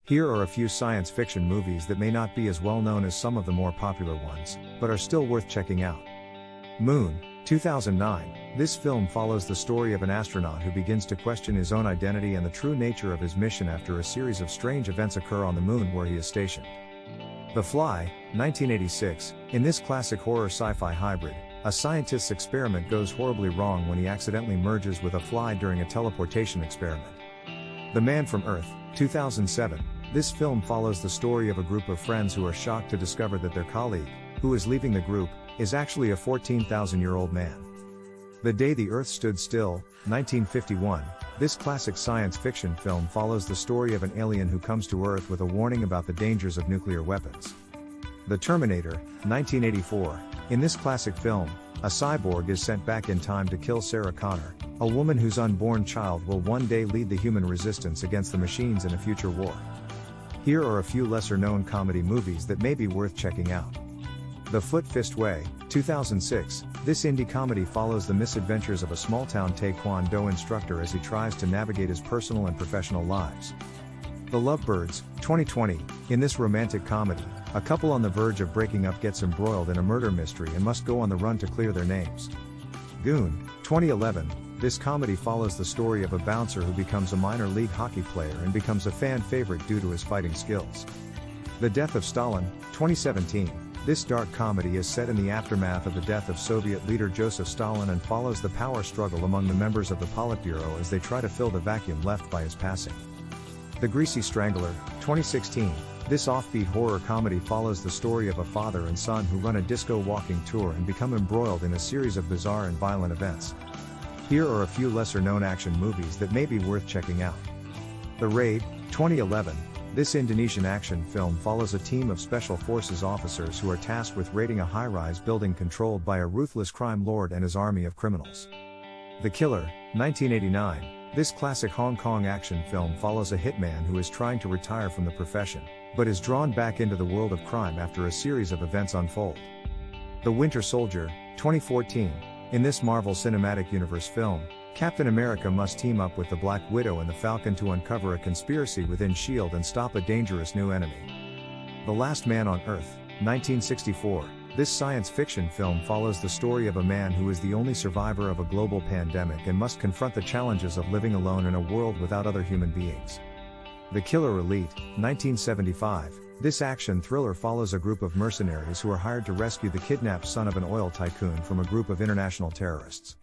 Here are a few science fiction movies that may not be as well known as some of the more popular ones, but are still worth checking out. Moon, 2009. This film follows the story of an astronaut who begins to question his own identity and the true nature of his mission after a series of strange events occur on the moon where he is stationed. The Fly, 1986. In this classic horror sci-fi hybrid, a scientist's experiment goes horribly wrong when he accidentally merges with a fly during a teleportation experiment. The Man from Earth, 2007. This film follows the story of a group of friends who are shocked to discover that their colleague, who is leaving the group, is actually a 14,000-year-old man. The Day the Earth Stood Still, 1951. This classic science fiction film follows the story of an alien who comes to Earth with a warning about the dangers of nuclear weapons. The Terminator, 1984. In this classic film, a cyborg is sent back in time to kill Sarah Connor, a woman whose unborn child will one day lead the human resistance against the machines in a future war. Here are a few lesser-known comedy movies that may be worth checking out. The Foot Fist Way, 2006. This indie comedy follows the misadventures of a small-town Taekwondo instructor as he tries to navigate his personal and professional lives. The Lovebirds, 2020. In this romantic comedy, a couple on the verge of breaking up gets embroiled in a murder mystery and must go on the run to clear their names. Goon, 2011. This comedy follows the story of a bouncer who becomes a minor league hockey player and becomes a fan favorite due to his fighting skills. The Death of Stalin, 2017. This dark comedy is set in the aftermath of the death of Soviet leader Joseph Stalin and follows the power struggle among the members of the Politburo as they try to fill the vacuum left by his passing. The Greasy Strangler, 2016. This offbeat horror comedy follows the story of a father and son who run a disco walking tour and become embroiled in a series of bizarre and violent events. Here are a few lesser-known action movies that may be worth checking out. The Raid, 2011. This Indonesian action film follows a team of special forces officers who are tasked with raiding a high-rise building controlled by a ruthless crime lord and his army of criminals. The Killer, 1989. This classic Hong Kong action film follows a hitman who is trying to retire from the profession, but is drawn back into the world of crime after a series of events unfold. The Winter Soldier, 2014. In this Marvel Cinematic Universe film, Captain America must team up with the Black Widow and the Falcon to uncover a conspiracy within S.H.I.E.L.D. and stop a dangerous new enemy. The Last Man on Earth, 1964. This science fiction film follows the story of a man who is the only survivor of a global pandemic and must confront the challenges of living alone in a world without other human beings. The Killer Elite, 1975. This action thriller follows a group of mercenaries who are hired to rescue the kidnapped son of an oil tycoon from a group of international terrorists.